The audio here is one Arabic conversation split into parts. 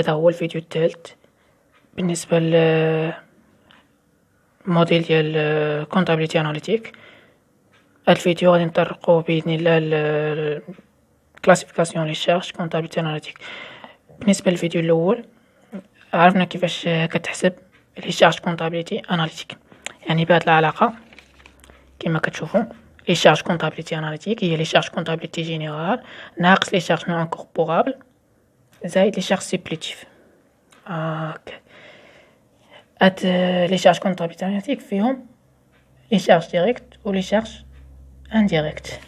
هذا هو الفيديو الثالث بالنسبة للموديل ديال كونتابيليتي اناليتيك. هاد الفيديو غادي نطرقو بإذن الله كلاسيفيكاسيون لي شارج كونتابيليتي اناليتيك. بالنسبة للفيديو الأول عرفنا كيفاش كتحسب لي شارج كونتابيليتي اناليتيك، يعني بهاد العلاقة كما كتشوفوا لي شارج كونتابيليتي اناليتيك هي لي شارج كونتابيليتي جينيرال ناقص لي شارج نون انكوربورابل زائد لي شارج سيبليتيف. هاد لي شارج كونتابيليتي اناليتيك فيهم لي شارج ديريكت و لي شارج انديريكت.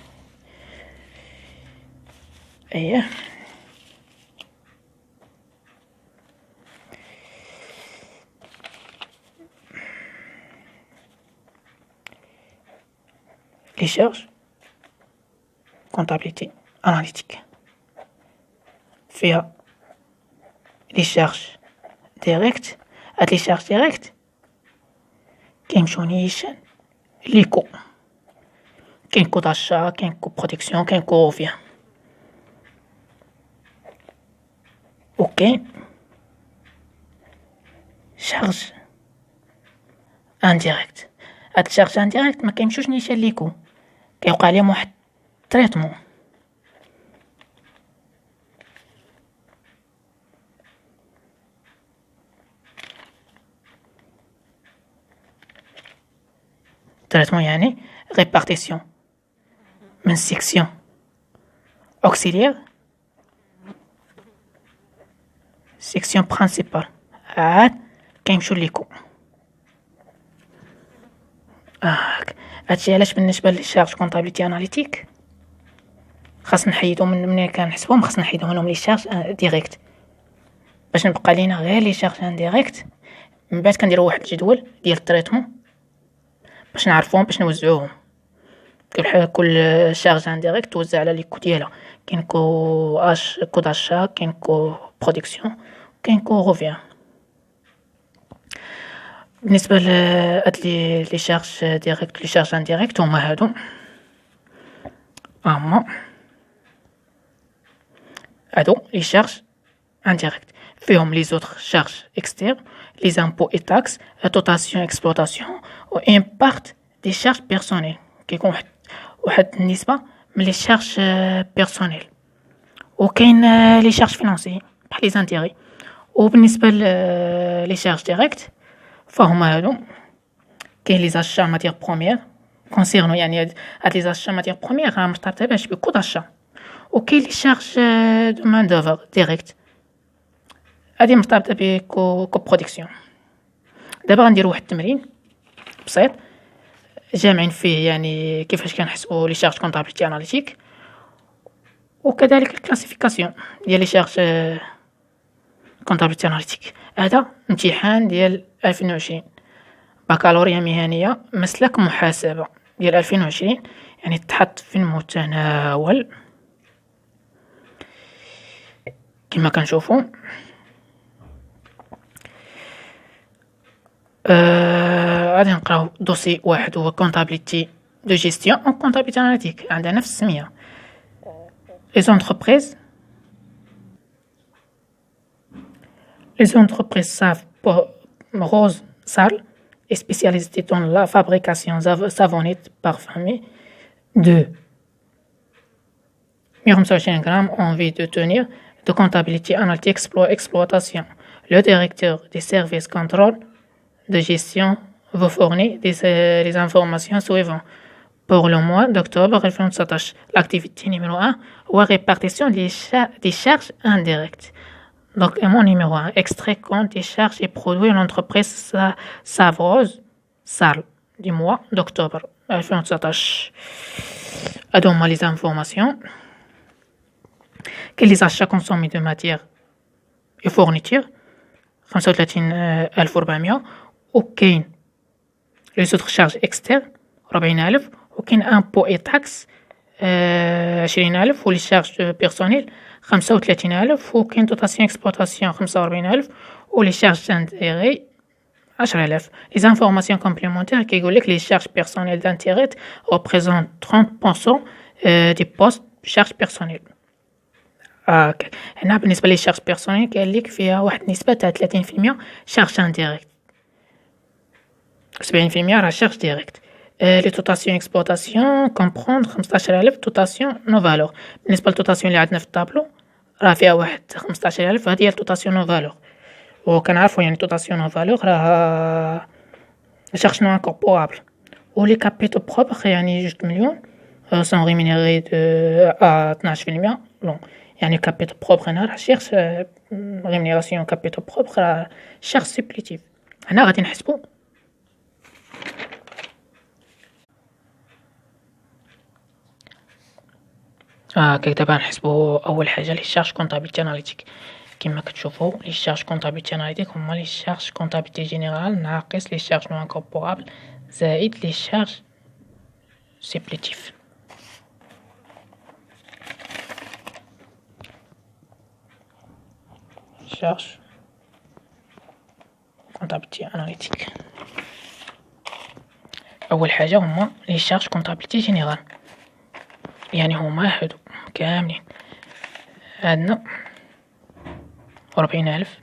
اييه لي شارج كونتابيليتي اناليتيك فيها لي شارج ديريكت. هاد لي شارج ديريكت كيمشيو نيشان ليكو، كاين كو داشا، كاين كو برودكسيون، كاين كو روفيان، و كاين شارج انديريكت. هاد الشارج انديريكت ما كيمشيوش نيشان ليكو، كيوقع عليهم واحد تريتمون. تريتمون يعني ريبارتيسيون من سيكسيون اوكسيليير سيكسيون برينسيبال عاد كيمشيو ليكو. هادشي علاش بالنسبه للشارج كونتابيليتي اناليتيك خاص نحيدو من كنحسبوهم، خاص نحيدو منهم لي شارج ديريكت باش نبقى لينا غير لي شارج انديريكت. من بعد كنديروا واحد الجدول ديال التريتمون باش نعرفوهم، باش نوزعوهم. كل شارج انديريكت توزع على لي كو ديالها، كاين كو اش كو داشا، كاين كو برودكسيون، كاين كو روفيان. بالنسبه لهاد لي شارج ديريكت لي شارج انديريكت هما هادو لي شارج انديريكت فيهم لي زوتر شارج اكستير، لي زامبو اي تاكس، دوتاسيون اكسبلوطاسيون و امباكت دي شارج بيرسونيل. كيكون واحد النسبه من لي شارج بيرسونيل، و كاين لي شارج فينانسي بحال لي زانتيري. وبالنسبه لي شارج ديريكت فهما هادو كاين لي زاشا ماتير بروميير كونسيرنو، يعني هاد لي زاشا ماتير بروميير راه مرتبطه باش بكو داشا. و كاين لي شارج دو مان دوفر ديريكت هادي مرتبطه بكو برودكسيون. دابا غنديروا واحد التمرين بسيط جامعين فيه يعني كيفاش كنحسبوا لي شارج كونتابيليتي اناليتيك وكذلك الكلاسيفيكاسيون ديال لي شارج كونتابيليتي اناليتيك. هذا امتحان ديال 2020 بكالوريا مهنيه مسلك محاسبه ديال 2020، يعني تحط في المتناول كما كنشوفوا. غادي نقراو دوسي واحد هو كونتابيليتي دو جيستيون او كونتابيليتي اناليتيك، عندها نفس السميه. Les entreprises savent Rose Sal est spécialisée dans la fabrication savonnette parfumée de 125 grammes en vue de tenir de comptabilité analytique exploitation. Le directeur des services contrôle de gestion vous fournit les informations suivantes. Pour le mois d'octobre 2017, l'activité numéro 1 est répartition des charges indirectes. Donc, mon numéro 1, extrait compte des charges et produits de l'entreprise Savrose Sal du mois d'octobre 2017. Adons-moi les informations. Que les achats consommés de matières et fournitures 35,400 وكاين les autres charges externes 40,000 وكاين impôts et taxes 20,000 ولي شارج بيرسونيل 35,000 وكاين دوتاسيون اكسبلوطاسيون 45,000 ولي شارج دانتيغي 10,000. Les informations complémentaires كيقول لك les charges personnelles d'intérêt représentent 30% des postes charges personnelles. هنا بالنسبة للشارج بيرسونيل قال لك فيها واحد النسبة تاع 30% شارج انديريكت، 70% راه شارج ديريكت. لي توتاسيون اكسبلوطاسيون كومبروندر 15000 توتاسيون نو فالور. بالنسبة للتوتاسيون اللي عندنا في الطابلو راه فيها واحد 15000، هذه هي التوتاسيون نو فالور. وكنعرفوا يعني توتاسيون نو فالور راه شارج نو انكوربورابل. و لي كابيتو بروبر يعني 2 مليون سون ريمينيري دو 12%. بون يعني كابيتو بروبر هنا راه شيرش ريمينيراسيون كابيتو بروبر راه شارج سوبليتيف. هنا غادي نحسبو كي دابا نحسبو اول حاجه لي شارج كونطابيلتي اناليتيك. كما كتشوفوا لي شارج كونطابيلتي اناليتيك هما لي شارج كونطابيلتي جينيرال ناقص لي شارج نو انكوربورابل زائد لي شارج سوبليتيف. شارج كونطابيلتي اناليتيك اول حاجه هما لي شارج كونطابيلتي جينيرال، يعني هما هادو كاملين. عندنا 40000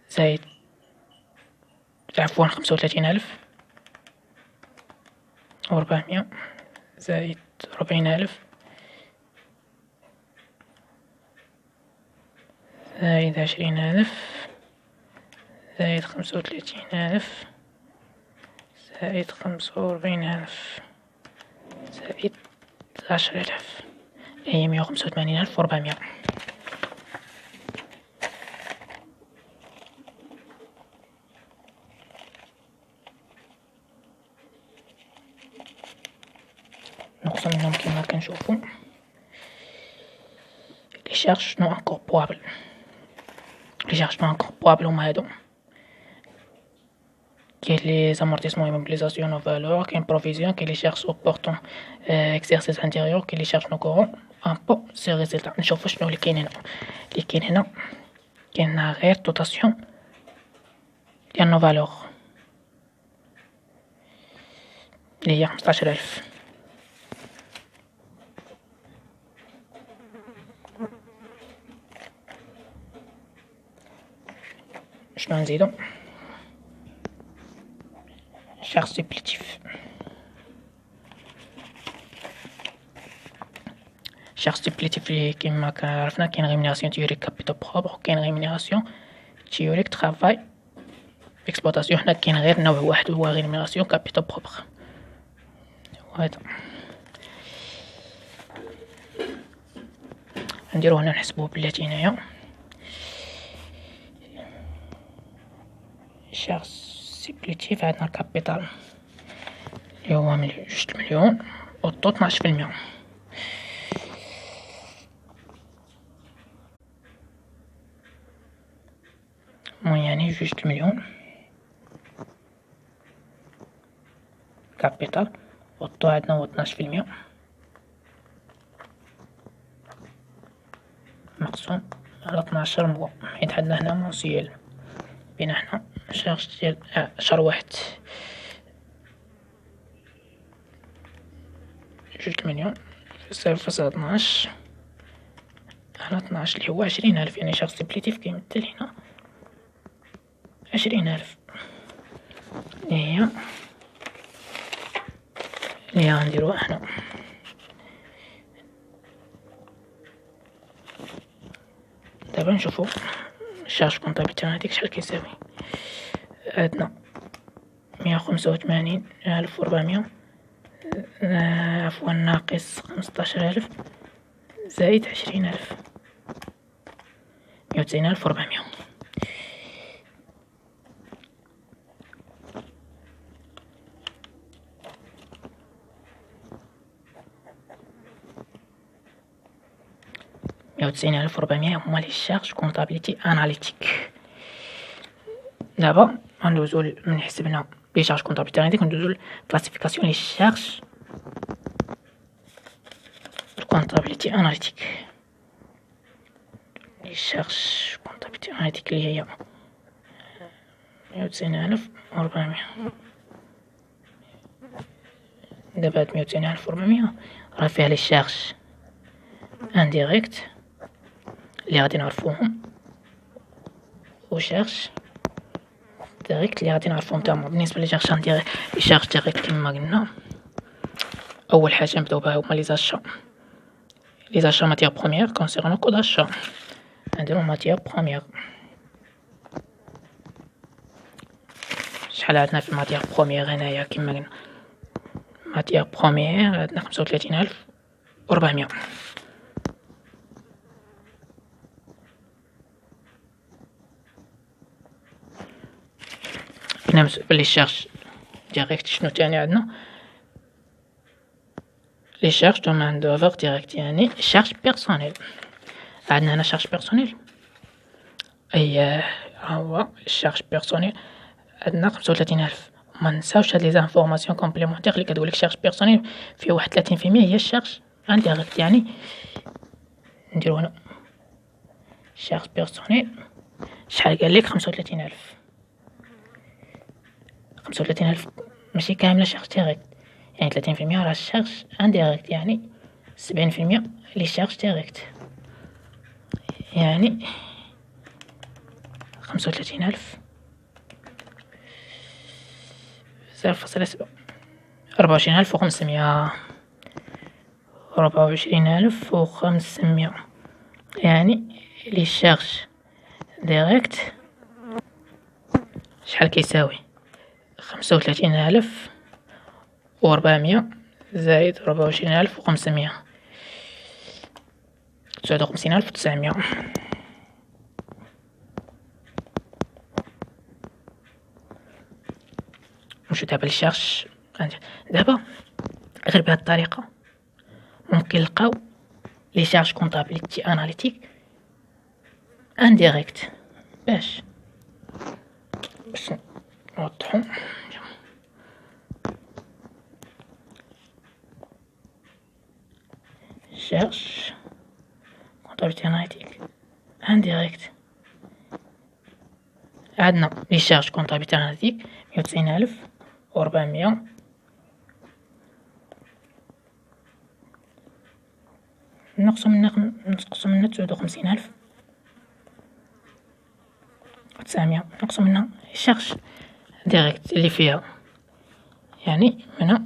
زائد عفوا 35000 و400 زائد 40000 زائد 20000 زائد 35000 زائد 45000 زائد 10000 هي 185400. نقص منهم كما كنشوفوا لي شارج نو انكوربورابل. لي شارج نو انكوربورابل هما هادو. كاين لي زامورتيسمون ايموبيليزاسيون نو فالور، كاين بروفيزيون، كاين لي شارج سوبورتون اكسيرسيس انتيريور، كاين لي شارج نو كورون امبو سي ريزلتا. نشوفو شنو اللي كاين هنا. اللي كاين هنا كاين غير دوتاسيون ديال نو فالور اللي هي 15000. شنو نزيدو؟ شارج سوبليتيف. شارج سوبليتيف اللي كيما عرفنا كاين ريمينيراسيون تيوريك كابيتال بروبر وكاين ريمينيراسيون تيوريك ترافاي اكسبلوطاسيون. حنا كاين غير نوع واحد هو ريمينيراسيون كابيتال بروبر. وهذا نديرو هنا نحسبوه بلاتي هنايا. شارج سوبليتيف عندنا الكابيتال اللي هو 2 مليون والطو 12%. يعني 2 مليون كابيتال والطو عندنا هو 12% مقسوم على 12 موا، حيت عندنا هنا موسيال بين حنا شارج ديال شهر واحد 2 مليون في 0.12 على 12 اللي هو 20000. يعني شارج سوبليتيف كيمثل هنا 20000 اللي هي غنديروها هنا. دابا نشوفو الشارج كونطابيلتي هاديك شحال كيساوي. عندنا 185400 عفوا ناقص 15000 زائد 20000 190400. مية وتسعين ألف وربعمية هما لي شارج كونطابيلتي اناليتيك. دابا غندوزو من حسبنا لي شارج كونطابيلتي اناليتيك ندوزو لكلاسيفيكاسيون لي شارج كونطابيلتي اناليتيك. لي شارج كونطابيلتي اناليتيك اللي هي 190400. دابا هاد 190400 راه فيها لي شارج انديريكت اللي غادي نعرفوهم، و شارج ديريكت اللي غادي نعرفوهم تما. بالنسبه لي شارج ديريكت كما قلنا، اول حاجه نبداو بها هما لي زاشا ماتيير بروميير كونسيرنو كود اشا. نديرو ماتيير بروميير. شحال عندنا في الماتيير بروميير هنايا؟ كما قلنا ماتيير بروميير عندنا 35400. هنا بلي شارج ديريكت شنو تاني عندنا؟ لي شارج دو مان دوفر ديريكت يعني شارج بيرسونيل. عندنا هنا شارج بيرسونيل، اي هو الشارج بيرسونيل عندنا 35000. ما نساوش هاد لي زانفورماسيون كومبليمونتير اللي كتقولك شارج بيرسونيل فيه واحد 30% هي الشارج انديريكت. يعني نديرو هنا شارج بيرسونيل شحال قالك؟ 35000. 35000 ماشي كامله شارج ديريكت، يعني 30% راه الشارج انديريكت، يعني 70% لي شارج ديريكت، يعني 35000 0.7 24500. 24500 يعني لي شارج ديريكت شحال كيساوي؟ 35400 زائد 24500 59900. نمشيو دابا للشارج. دابا غير بهاد الطريقه ممكن نلقاو لي شارج كونطابيليتي اناليتيك انديريكت. باش نوضحو، شارج كونطابيليتي اناليتيك انديريكت. عندنا لي شارج كونطابيليتي اناليتيك 190400 نقصو منها 59900 900 نقصو منها شارج ديريكت اللي فيها، يعني هنا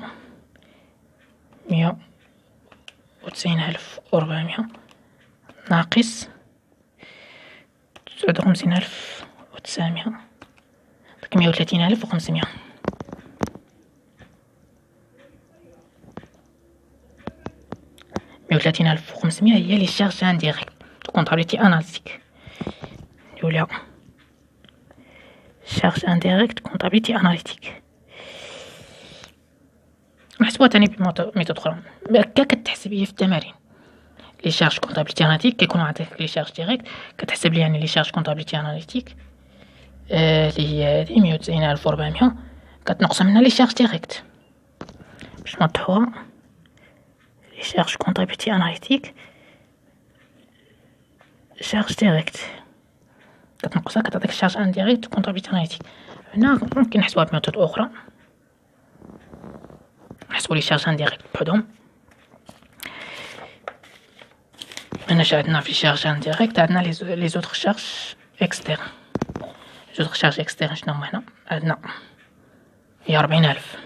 190400 ناقص 59900 داك 130500. 130500 هي لي شارج انديريكت كونطابيليتي اناليتيك. نديرو شارج انديريكت كونطابيليتي اناليتيك. نحسبوها تاني بميثود اخرى هكا كتحسب هي في التمارين. لي شارج كونطابيليتي اناليتيك كيكونوا عندك لي شارج ديريكت كتحسب لي يعني لي شارج كونطابيليتي اناليتيك اللي هي هادي 190400 كتنقص منها لي شارج ديريكت باش نوضحوها. لي شارج كونطابيليتي اناليتيك شارج ديريكت كتنقصها كتعطيك الشارج انديريكت كونطابيليتي اناليتيك. هنا ممكن نحسبوها بميثود اخرى، نحسبو لي شارج انديريكت بحدهم. هنا عندنا في شارج انديريكت عندنا لي زوتر شارج اكسترن. زوتر شارج اكسترن شنو هما؟ هنا عندنا هي 40000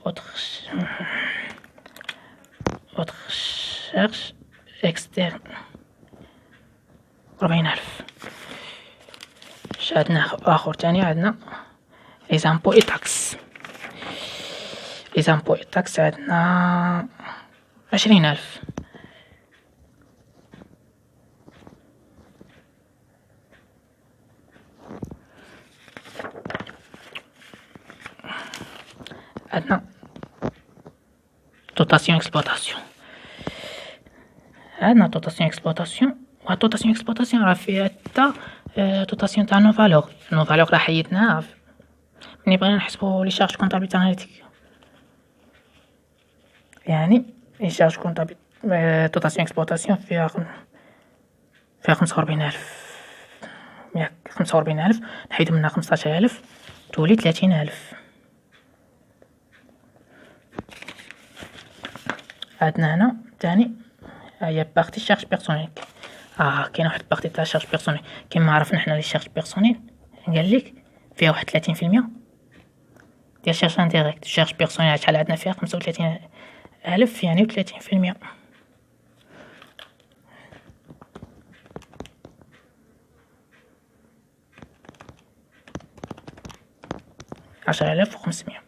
اوتر شارج اكسترن 40000. عندنا اخر تاني عندنا لي زامبو اي تاكس. لي زامبو اي تاكس عندنا 20000. عندنا دوتاسيون اكسبلوطاسيون. عندنا دوتاسيون اكسبلوطاسيون دوتاسيون اكسبلوطاسيون راه فيها حتى دوتاسيون تاع نو فالور. نو فالور راه حيدناها ملي بغينا نحسبو لي شارج كونطابيليتي اناليتيك، يعني لي شارج كونطابيليتي دوتاسيون اكسبلوطاسيون فيها 45000. 45000 نحيدو منها 15000 تولي 30000. عندنا هنا تاني هي بارتي شارج بيرسونيل. كاين واحد بارتي تاع شارج بيرسونيل كيما عرفنا حنا لي شارج بيرسونيل قالك فيها واحد 30% ديال شارج انديريكت. شارج بيرسونيل شحال عندنا فيها 35,000 يعني 30%. 10,500.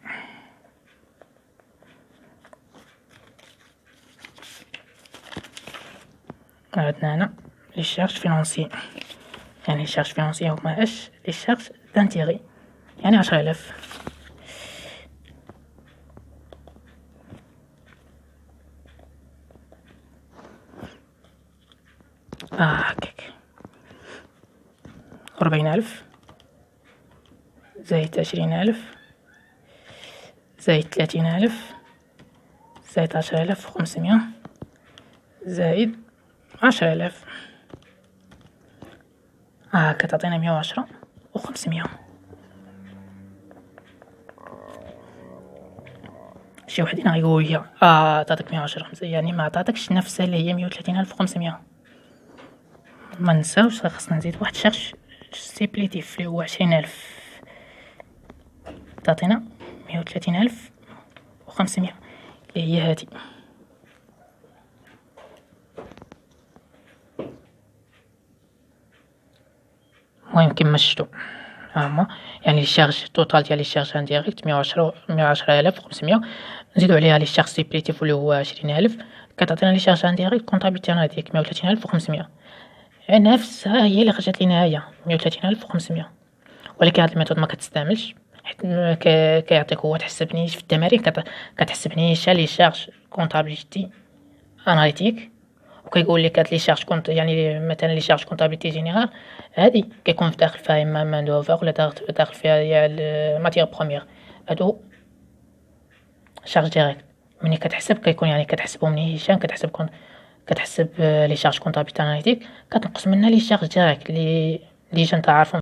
عندنا هنا لي شارج فينونسي، يعني لي شارج فينونسي هما اش؟ لي شارج دانتيغي، يعني 10,000. هكاك 40,000 زايد 20,000 زايد 30,000 زايد 10,500 زايد 10,000. هاكا تعطينا 110 و500. شي وحدين غيقول لي عطاتك 110 يعني ما عطاتكش نفسها اللي هي 130,500. ما نساوش خاصنا نزيد واحد شارج سيبليتيف اللي هو 20,000 تعطينا 130,500 اللي هي هادي. المهم كيما شفتو هما يعني الشارج توتال ديال الشارج انديريكت 110,500 نزيدو عليها لي شارج سيبليتيف اللي هو 20,000 كتعطينا لي شارج انديريكت كونطابيلتي ديك 130,500. نفسها هي اللي خرجت لينا هي 130,500. ولكن هاد الميثود ما كتستعملش حيت كيعطيك هو تحسبنيش في التمارين كتحسبنيش لي شارج كونطابيلتي اناليتيك وكيقول لك هاد لي شارج كونط يعني مثلا لي شارج كونطابيلتي جينيرال هادي كيكون في داخل فيها اما مان دوفر ولا داخل فيها هي الماتيير بروميير. هادو شارج ديريكت ملي كتحسب كيكون يعني كتحسبهم نيشان كتحسب لي شارج كونطابيلتي اناليتيك كتنقص منها لي شارج ديريكت اللي جا نتا عارفهم